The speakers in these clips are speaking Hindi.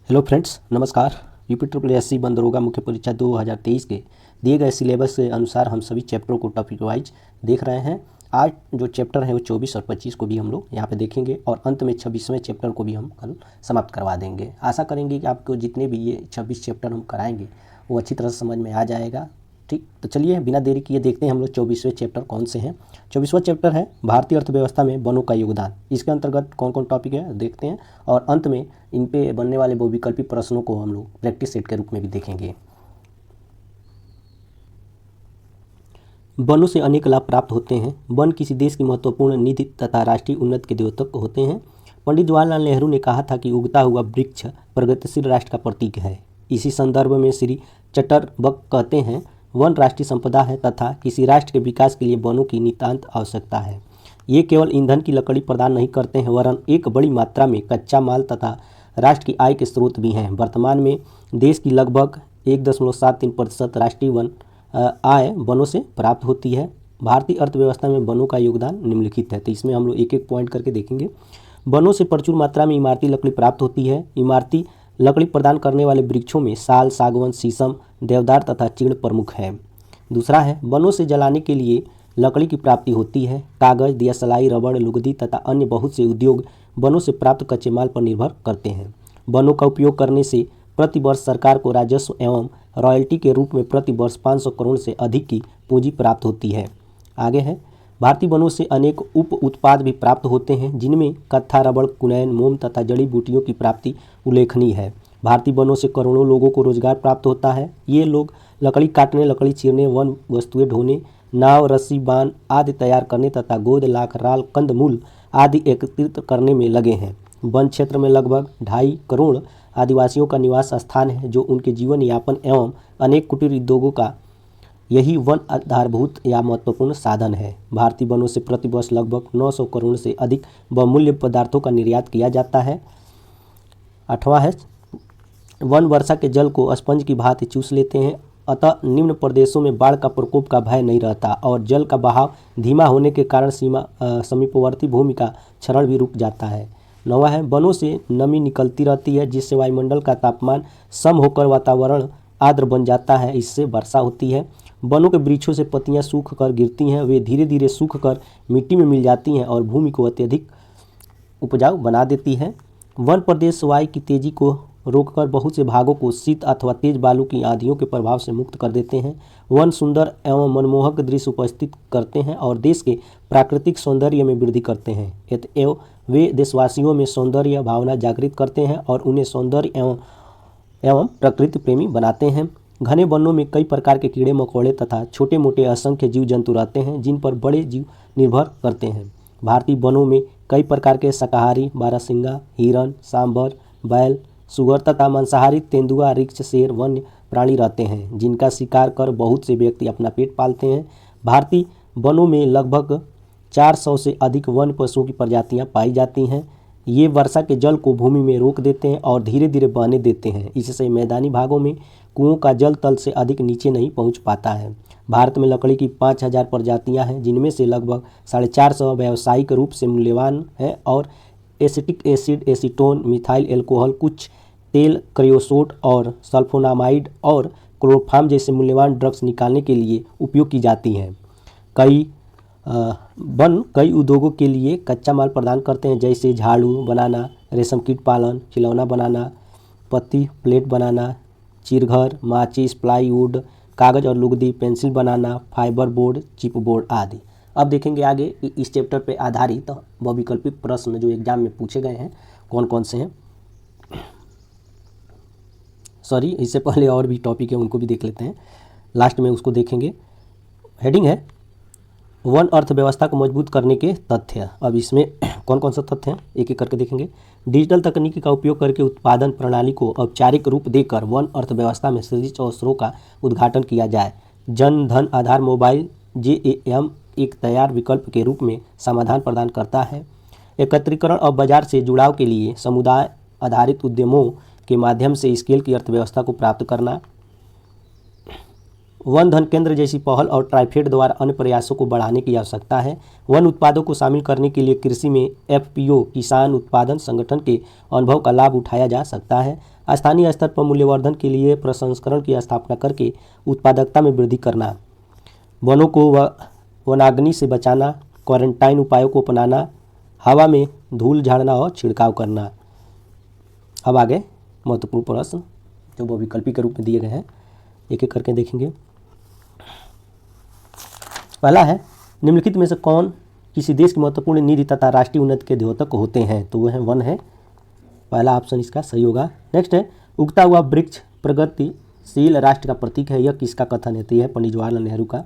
हेलो फ्रेंड्स, नमस्कार। यूपी वन दरोगा मुख्य परीक्षा 2023 के दिए गए सिलेबस के अनुसार हम सभी चैप्टरों को टॉपिक वाइज देख रहे हैं। आज जो चैप्टर है वो 24 और 25 को भी हम लोग यहाँ पे देखेंगे और अंत में 26वें चैप्टर को भी हम कल समाप्त करवा देंगे। आशा करेंगे कि आपको जितने भी ये 26 चैप्टर हम कराएंगे वो अच्छी तरह से समझ में आ जाएगा। ठीक, तो चलिए बिना देरी किए देखते हैं हम लोग 24वें चैप्टर कौन से हैं। 24वां चैप्टर है भारतीय अर्थव्यवस्था में वनों का योगदान। इसके अंतर्गत कौन कौन टॉपिक है देखते हैं और अंत में इन पे बनने वाले बहुविकल्पी प्रश्नों को हम लोग प्रैक्टिस सेट के रूप में भी देखेंगे। वनों से अनेक लाभ प्राप्त होते हैं। वन किसी देश की महत्वपूर्ण निधि तथा राष्ट्रीय उन्नति के द्योतक होते हैं। पंडित जवाहरलाल नेहरू ने कहा था कि उगता हुआ वृक्ष प्रगतिशील राष्ट्र का प्रतीक है। इसी संदर्भ में श्री चटरबक कहते हैं, वन राष्ट्रीय संपदा है तथा किसी राष्ट्र के विकास के लिए वनों की नितांत आवश्यकता है। ये केवल ईंधन की लकड़ी प्रदान नहीं करते हैं वरन एक बड़ी मात्रा में कच्चा माल तथा राष्ट्र की आय के स्रोत भी हैं। वर्तमान में देश की लगभग 1.73% राष्ट्रीय वन आय वनों से प्राप्त होती है। भारतीय अर्थव्यवस्था में वनों का योगदान निम्नलिखित है, तो इसमें हम लोग एक एक पॉइंट करके देखेंगे। वनों से प्रचुर मात्रा में इमारती लकड़ी प्राप्त होती है। इमारती लकड़ी प्रदान करने वाले वृक्षों में साल, सागवन, शीशम, देवदार तथा चीड़ प्रमुख है। दूसरा है, वनों से जलाने के लिए लकड़ी की प्राप्ति होती है। कागज, दियासलाई, रबड़, लुगदी तथा अन्य बहुत से उद्योग वनों से प्राप्त कच्चे माल पर निर्भर करते हैं। वनों का उपयोग करने से प्रति वर्ष सरकार को राजस्व एवं रॉयल्टी के रूप में प्रति वर्ष 500 करोड़ से अधिक की पूंजी प्राप्त होती है। आगे है, भारतीय वनों से अनेक उप उत्पाद भी प्राप्त होते हैं जिनमें कत्था, रबड़, कुनैन, मोम तथा जड़ी बूटियों की प्राप्ति उल्लेखनीय है। भारतीय वनों से करोड़ों लोगों को रोजगार प्राप्त होता है। ये लोग लकड़ी काटने, लकड़ी चीरने, वन वस्तुएं ढोने, नाव, रस्सी, बांध आदि तैयार करने तथा गोद, लाख, राल, कंदमूल आदि एकत्रित करने में लगे हैं। वन क्षेत्र में लगभग 2.5 करोड़ आदिवासियों का निवास स्थान है जो उनके जीवन यापन एवं अनेक कुटीर उद्योगों का यही वन आधारभूत या महत्वपूर्ण साधन है। भारतीय वनों से प्रति वर्ष लगभग 900 करोड़ से अधिक बहुमूल्य पदार्थों का निर्यात किया जाता है। 8वां है, वन वर्षा के जल को स्पंज की भांति चूस लेते हैं, अतः निम्न प्रदेशों में बाढ़ का प्रकोप का भय नहीं रहता और जल का बहाव धीमा होने के कारण समीपवर्ती भूमि का क्षरण भी रुक जाता है। 9वां है, वनों से नमी निकलती रहती है जिससे वायुमंडल का तापमान सम होकर वातावरण आर्द्र बन जाता है, इससे वर्षा होती है। वनों के वृक्षों से पत्तियां सूख कर गिरती हैं, वे धीरे धीरे सूख कर मिट्टी में मिल जाती हैं और भूमि को अत्यधिक उपजाऊ बना देती है। वन प्रदेश वायु की तेजी को रोककर बहुत से भागों को शीत अथवा तेज बालू की आंधियों के प्रभाव से मुक्त कर देते हैं। वन सुंदर एवं मनमोहक दृश्य उपस्थित करते हैं और देश के प्राकृतिक सौंदर्य में वृद्धि करते हैं। अतएव वे देशवासियों में सौंदर्य भावना जागृत करते हैं और उन्हें सौंदर्य एवं प्रकृति प्रेमी बनाते हैं। घने वनों में कई प्रकार के कीड़े मकोड़े तथा छोटे मोटे असंख्य जीव जंतु रहते हैं जिन पर बड़े जीव निर्भर करते हैं। भारतीय वनों में कई प्रकार के शाकाहारी बारहसिंगा, हिरण, सांभर, बैल, सुअर तथा मांसाहारी तेंदुआ, रिक्छ, शेर वन्य प्राणी रहते हैं जिनका शिकार कर बहुत से व्यक्ति अपना पेट पालते हैं। भारतीय वनों में लगभग 400 से अधिक वन पशुओं की प्रजातियां पाई जाती हैं। ये वर्षा के जल को भूमि में रोक देते हैं और धीरे धीरे बहने देते हैं। इससे मैदानी भागों में कुओं का जल तल से अधिक नीचे नहीं पहुंच पाता है। भारत में लकड़ी की 5000 प्रजातियां हैं जिनमें से लगभग 450 व्यावसायिक रूप से मूल्यवान है और acetic acid, acetone, methyl alcohol, कुछ तेल, क्रियोसोट और सल्फोनामाइड और क्लोरोफॉर्म जैसे मूल्यवान ड्रग्स निकालने के लिए उपयोग की जाती हैं। वन कई उद्योगों के लिए कच्चा माल प्रदान करते हैं जैसे झाड़ू बनाना, रेशम कीट पालन, खिलौना बनाना, पत्ती प्लेट बनाना, चिरघर, माचिस, प्लाईवुड, कागज और लुगदी, पेंसिल बनाना, फाइबर बोर्ड, चिप बोर्ड आदि। अब देखेंगे आगे कि इस चैप्टर पर आधारित बहुविकल्पी प्रश्न जो एग्जाम में पूछे गए हैं कौन कौन से हैं। सॉरी, इससे पहले और भी टॉपिक है उनको भी देख लेते हैं, लास्ट में उसको देखेंगे। हेडिंग है वन अर्थव्यवस्था को मजबूत करने के तथ्य। अब इसमें कौन कौन सा तथ्य हैं एक एक करके देखेंगे। डिजिटल तकनीकी का उपयोग करके उत्पादन प्रणाली को औपचारिक रूप देकर वन अर्थव्यवस्था में सृजित अवसरों का उद्घाटन किया जाए। जन धन आधार मोबाइल JAM एक तैयार विकल्प के रूप में समाधान प्रदान करता है। एकत्रीकरण और बाजार से जुड़ाव के लिए समुदाय आधारित उद्यमों के माध्यम से स्केल की अर्थव्यवस्था को प्राप्त करना। वन धन केंद्र जैसी पहल और ट्राइफेड द्वारा अन्य प्रयासों को बढ़ाने की आवश्यकता है। वन उत्पादों को शामिल करने के लिए कृषि में एफपीओ किसान उत्पादन संगठन के अनुभव का लाभ उठाया जा सकता है। स्थानीय स्तर पर मूल्यवर्धन के लिए प्रसंस्करण की स्थापना करके उत्पादकता में वृद्धि करना, वनों को वनाग्नि से बचाना, क्वारंटाइन उपायों को अपनाना, हवा में धूल झाड़ना और छिड़काव करना। अब आगे महत्वपूर्ण प्रश्न जो बहुविकल्पी के रूप में दिए गए हैं, एक एक करके देखेंगे। पहला है, निम्नलिखित में से कौन किसी देश की महत्वपूर्ण निधि तथा राष्ट्रीय उन्नति के द्योतक होते हैं? तो वह है वन है, पहला ऑप्शन इसका सही होगा। नेक्स्ट है, उगता हुआ वृक्ष प्रगतिशील राष्ट्र का प्रतीक है, यह किसका कथन है? तो यह है पंडित जवाहरलाल नेहरू का,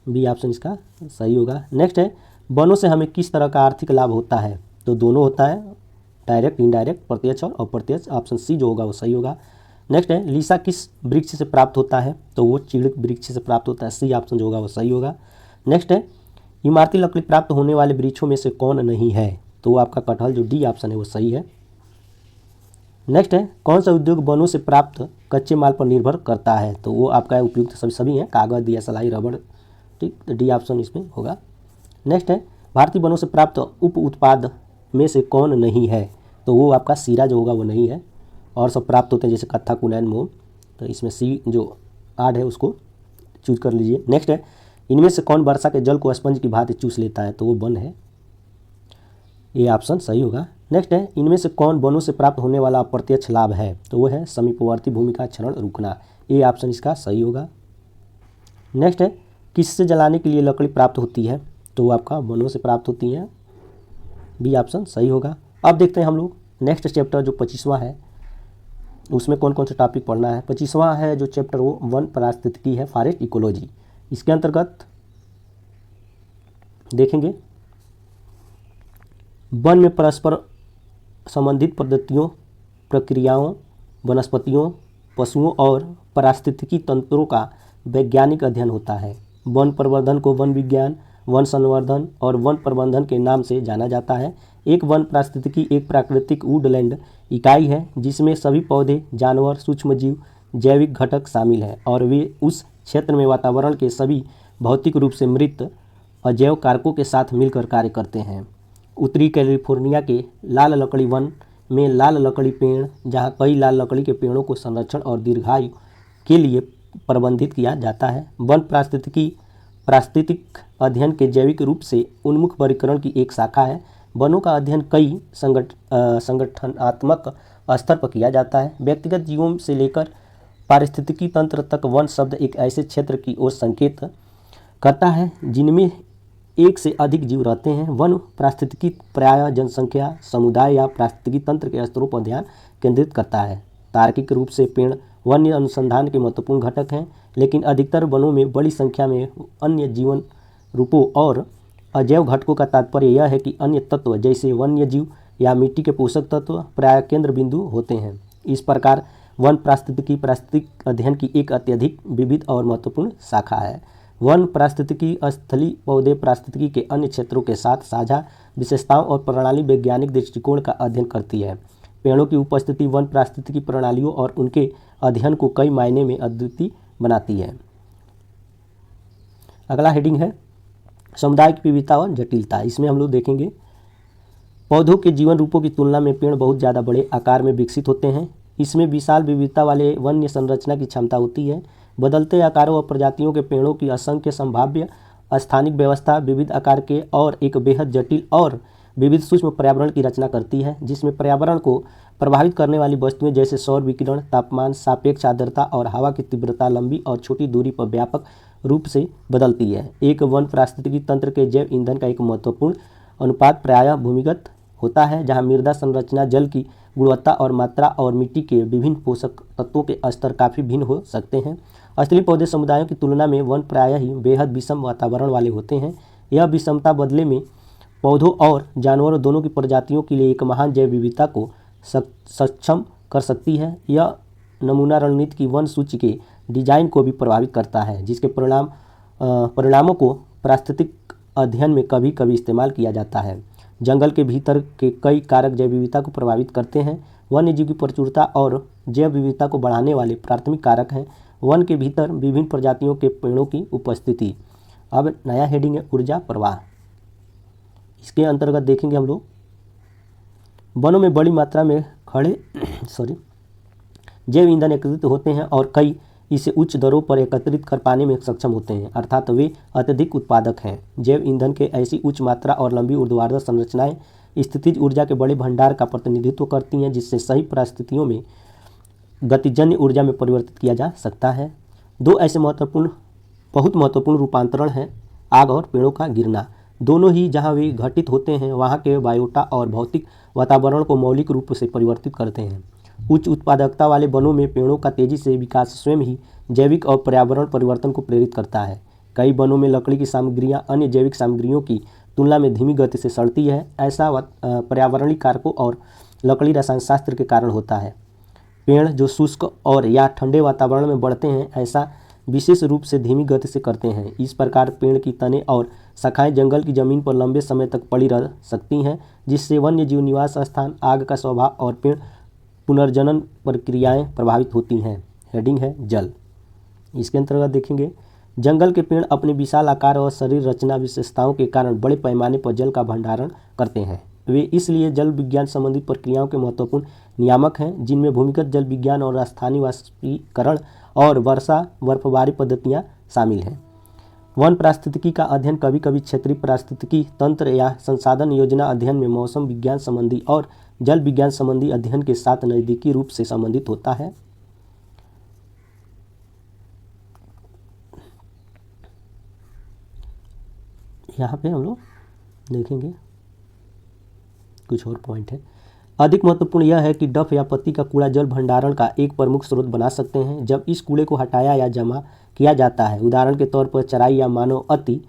बी ऑप्शन इसका सही होगा। नेक्स्ट है, वनों से हमें किस तरह का आर्थिक लाभ होता है? तो दोनों होता है, डायरेक्ट, इनडायरेक्ट, प्रत्यक्ष और अप्रत्यक्ष, ऑप्शन सी जो होगा वो सही होगा। नेक्स्ट है, लीसा किस वृक्ष से प्राप्त होता है? तो वो चीड़ वृक्ष से प्राप्त होता है, सी ऑप्शन जो होगा वो सही होगा। नेक्स्ट है, इमारती लकड़ी प्राप्त होने वाले वृक्षों में से कौन नहीं है? तो वो आपका कटहल जो डी ऑप्शन है वो सही है। नेक्स्ट है, कौन सा उद्योग वनों से प्राप्त कच्चे माल पर निर्भर करता है? तो वो आपका उपयुक्त सभी हैं, कागज, दिया सलाई, रबड़, ठीक, तो डी ऑप्शन इसमें होगा। नेक्स्ट है, भारतीय वनों से प्राप्त उप उत्पाद में से कौन नहीं है? तो वो आपका सीरा जो होगा वो नहीं है, और सब प्राप्त होते हैं जैसे कत्था, कुनैन, मोम, तो इसमें सी जो आड है उसको चूज कर लीजिए। नेक्स्ट है, इनमें से कौन वर्षा के जल को स्पंज की भांति चूस लेता है? तो वो वन है, ये ऑप्शन सही होगा। नेक्स्ट है, इनमें से कौन वनों से प्राप्त होने वाला अप्रत्यक्ष लाभ है? तो वो है समीपवर्ती भूमि का क्षरण रुकना, ये ऑप्शन इसका सही होगा। नेक्स्ट है, किससे जलाने के लिए लकड़ी प्राप्त होती है? तो वो आपका वनों से प्राप्त होती है, बी ऑप्शन सही होगा। अब देखते हैं हम लोग नेक्स्ट चैप्टर जो 25वां है, उसमें कौन कौन से टॉपिक पढ़ना है। 25वां है जो चैप्टर वो वन पारिस्थितिकी है, फॉरेस्ट इकोलॉजी। इसके अंतर्गत देखेंगे वन में परस्पर संबंधित पद्धतियों, प्रक्रियाओं, वनस्पतियों, पशुओं और पारिस्थितिकी तंत्रों का वैज्ञानिक अध्ययन होता है। वन प्रवर्धन को वन विज्ञान, वन संवर्धन और वन प्रबंधन के नाम से जाना जाता है। एक वन पारिस्थितिकी एक प्राकृतिक वुडलैंड इकाई है जिसमें सभी पौधे, जानवर, सूक्ष्मजीव, जैविक घटक शामिल हैं और वे उस क्षेत्र में वातावरण के सभी भौतिक रूप से मृत अजैव कारकों के साथ मिलकर कार्य करते हैं। उत्तरी कैलिफोर्निया के लाल लकड़ी वन में लाल लकड़ी पेड़, जहाँ कई लाल लकड़ी के पेड़ों को संरक्षण और दीर्घायु के लिए प्रबंधित किया जाता है। वन पारिस्थितिक अध्ययन के जैविक रूप से उन्मुख वर्गीकरण की एक शाखा है। वनों का अध्ययन कई संगठनात्मक स्तर पर किया जाता है। व्यक्तिगत जीवों से लेकर पारिस्थितिकी तंत्र तक वन शब्द एक ऐसे क्षेत्र की ओर संकेत करता है जिनमें एक से अधिक जीव रहते हैं। वन पारिस्थितिकी प्रायः जनसंख्या, समुदाय या पारिस्थितिकी तंत्र के स्तरों पर ध्यान केंद्रित करता है। तार्किक रूप से पेड़ वन्य अनुसंधान के महत्वपूर्ण घटक हैं, लेकिन अधिकतर वनों में बड़ी संख्या में अन्य जीवन रूपों और अजैव घटकों का तात्पर्य यह है कि अन्य तत्व जैसे वन्य जीव या मिट्टी के पोषक तत्व प्रायः केंद्र बिंदु होते हैं। इस प्रकार वन पारिस्थितिक अध्ययन की एक अत्यधिक विविध और महत्वपूर्ण शाखा है। वन पारिस्थितिकी स्थलीय पौधे पारिस्थितिकी के अन्य क्षेत्रों के साथ साझा विशेषताओं और प्रणाली वैज्ञानिक दृष्टिकोण का अध्ययन करती है। पेड़ों की उपस्थिति वन पारिस्थितिकी प्रणालियों और उनके अध्ययन को कई मायने में अद्वितीय बनाती है। अगला हेडिंग है समुदाय की विविधता और जटिलता। इसमें हम लोग देखेंगे पौधों के जीवन रूपों की तुलना में पेड़ बहुत ज़्यादा बड़े आकार में विकसित होते हैं। इसमें विशाल विविधता वाले वन्य संरचना की क्षमता होती है। बदलते आकारों और प्रजातियों के पेड़ों की असंख्य संभाव्य स्थानिक व्यवस्था विविध आकार के और एक बेहद जटिल और विविध सूक्ष्म पर्यावरण की रचना करती है, जिसमें पर्यावरण को प्रभावित करने वाली वस्तुएं जैसे सौर विकिरण, तापमान, सापेक्ष आर्द्रता और हवा की तीव्रता लंबी और छोटी दूरी पर व्यापक रूप से बदलती है। एक वन पारिस्थितिकी तंत्र के जैव ईंधन का एक महत्वपूर्ण अनुपात प्रायः भूमिगत होता है, जहां मृदा संरचना, जल की गुणवत्ता और मात्रा और मिट्टी के विभिन्न पोषक तत्वों के स्तर काफ़ी भिन्न हो सकते हैं। स्थलीय पौधे समुदायों की तुलना में वन प्रायः ही बेहद विषम वातावरण वाले होते हैं। यह विषमता बदले में पौधों और जानवरों दोनों की प्रजातियों के लिए एक महान जैव विविधता को सक्षम कर सकती है। यह नमूना रणनीति की वन सूची के डिजाइन को भी प्रभावित करता है, जिसके परिणामों को पारिस्थितिक अध्ययन में कभी कभी इस्तेमाल किया जाता है। जंगल के भीतर के कई कारक जैव विविधता को प्रभावित करते हैं। वन्यजीव की प्रचुरता और जैव विविधता को बढ़ाने वाले प्राथमिक कारक हैं। वन के भीतर विभिन्न प्रजातियों के पेड़ों की उपस्थिति। अब नया हेडिंग है ऊर्जा प्रवाह। इसके अंतर्गत देखेंगे हम लोग वनों में बड़ी मात्रा में खड़े जैव ईंधन एकत्रित होते हैं और कई इसे उच्च दरों पर एकत्रित कर पाने में सक्षम होते हैं, अर्थात वे अत्यधिक उत्पादक हैं। जैव ईंधन के ऐसी उच्च मात्रा और लंबी ऊर्ध्वाधर संरचनाएं स्थितिज ऊर्जा के बड़े भंडार का प्रतिनिधित्व करती हैं, जिससे सही परिस्थितियों में गतिजन्य ऊर्जा में परिवर्तित किया जा सकता है। दो ऐसे बहुत महत्वपूर्ण रूपांतरण हैं आग और पेड़ों का गिरना। दोनों ही जहाँ वे घटित होते हैं वहाँ के बायोटा और भौतिक वातावरण को मौलिक रूप से परिवर्तित करते हैं। उच्च उत्पादकता वाले वनों में पेड़ों का तेजी से विकास स्वयं ही जैविक और पर्यावरण परिवर्तन को प्रेरित करता है। कई वनों में लकड़ी की सामग्रियां अन्य जैविक सामग्रियों की तुलना में धीमी गति से सड़ती है। ऐसा पर्यावरणीय कारकों और लकड़ी रसायन शास्त्र के कारण होता है। पेड़ जो शुष्क और या ठंडे वातावरण में बढ़ते हैं ऐसा विशेष रूप से धीमी गति से करते हैं। इस प्रकार पेड़ की तने और शाखाएं जंगल की जमीन पर लंबे समय तक पड़ी रह सकती हैं, जिससे वन्य जीव निवास स्थान, आग का स्वभाव और पेड़ पुनर्जनन प्रक्रियाएं प्रभावित होती हैं। हेडिंग है जल। इसके अंतर्गत देखेंगे जंगल के पेड़ अपने विशाल आकार और शरीर रचना विशेषताओं के कारण बड़े पैमाने पर जल का भंडारण करते हैं। वे इसलिए जल विज्ञान संबंधी प्रक्रियाओं के महत्वपूर्ण नियामक हैं, जिनमें भूमिगत जल विज्ञान और स्थानीय वाष्पीकरण और वर्षा बर्फबारी पद्धतियां शामिल हैं। वन पारिस्थितिकी का अध्ययन कभी कभी क्षेत्रीय पारिस्थितिकी तंत्र या संसाधन योजना अध्ययन में मौसम विज्ञान संबंधी और जल विज्ञान संबंधी अध्ययन के साथ नज़दीकी रूप से संबंधित होता है। यहाँ पे हम लोग देखेंगे कुछ और पॉइंट है। अधिक महत्वपूर्ण यह है कि डफ या पत्ती का कूड़ा जल भंडारण का एक प्रमुख स्रोत बना सकते हैं। जब इस कूड़े को हटाया या जमा किया जाता है, उदाहरण के तौर पर चराई या मानव अति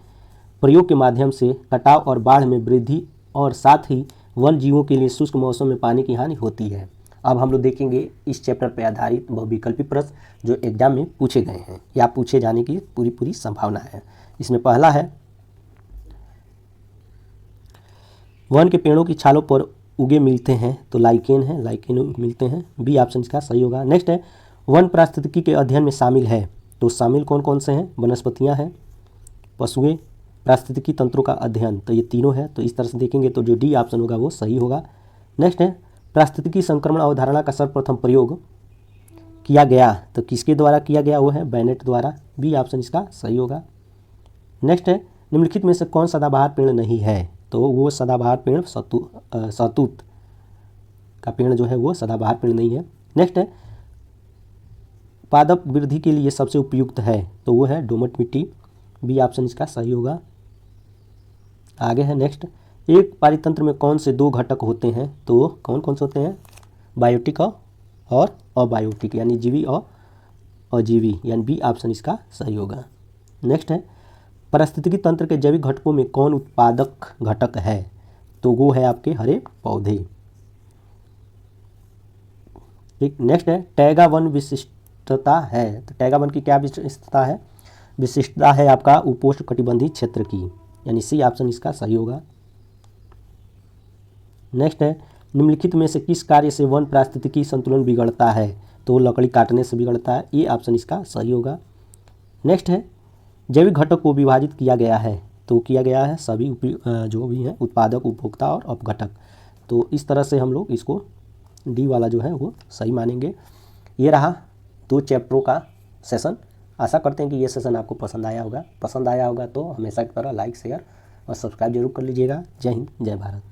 प्रयोग के माध्यम से, कटाव और बाढ़ में वृद्धि और साथ ही वन जीवों के लिए शुष्क मौसम में पानी की हानि होती है। अब हम लोग देखेंगे इस चैप्टर पर आधारित बहुविकल्पी प्रश्न जो एग्जाम में पूछे गए हैं या पूछे जाने की पूरी संभावना है। इसमें पहला है वन के पेड़ों की छालों पर उगे मिलते हैं, तो लाइकेन है, लाइकेन मिलते हैं। बी ऑप्शन इसका सही होगा। नेक्स्ट है वन पारिस्थितिकी के अध्ययन में शामिल है, तो शामिल कौन कौन से हैं? वनस्पतियां हैं, पशुएं, पारिस्थितिकी तंत्रों का अध्ययन, तो ये तीनों है। तो इस तरह से देखेंगे तो जो डी ऑप्शन होगा वो सही होगा। नेक्स्ट है पारिस्थितिकी संक्रमण अवधारणा का सर्वप्रथम प्रयोग किया गया, तो किसके द्वारा किया गया? वो है बैनेट द्वारा। बी ऑप्शन इसका सही होगा। नेक्स्ट है निम्नलिखित में से कौन सदाबहार पेड़ नहीं है? तो वो सदाबहार पेड़ सहतूत का पेड़ जो है वो सदाबहार पेड़ नहीं है। नेक्स्ट है पादप वृद्धि के लिए सबसे उपयुक्त है, तो वो है दोमट मिट्टी। बी ऑप्शन इसका सही होगा। आगे है नेक्स्ट एक पारितंत्र में कौन से दो घटक होते हैं? तो कौन कौन से होते हैं? बायोटिक और अबायोटिक, यानी जीवी और अजीवी, यानी बी ऑप्शन इसका सही होगा। नेक्स्ट है पारिस्थितिकी तंत्र के जैविक घटकों में कौन उत्पादक घटक है? तो वो है आपके हरे पौधे। ठीक। नेक्स्ट है टैगा वन विशिष्टता है, तो टैगा वन की क्या विशिष्टता है? विशिष्टता है आपका उपोष्णकटिबंधीय क्षेत्र की, यानी सी ऑप्शन इसका सही होगा। नेक्स्ट है निम्नलिखित में से किस कार्य से वन पारिस्थितिकी संतुलन बिगड़ता है? तो लकड़ी काटने से बिगड़ता है। ये ऑप्शन इसका सही होगा। नेक्स्ट है जैविक घटक को विभाजित किया गया है, तो किया गया है सभी जो भी हैं उत्पादक, उपभोक्ता और अपघटक। तो इस तरह से हम लोग इसको डी वाला जो है वो सही मानेंगे। ये रहा 2 चैप्टरों का सेशन। आशा करते हैं कि ये सेशन आपको पसंद आया होगा। तो हमेशा की तरह लाइक, शेयर और सब्सक्राइब जरूर कर लीजिएगा। जय हिंद, जय भारत।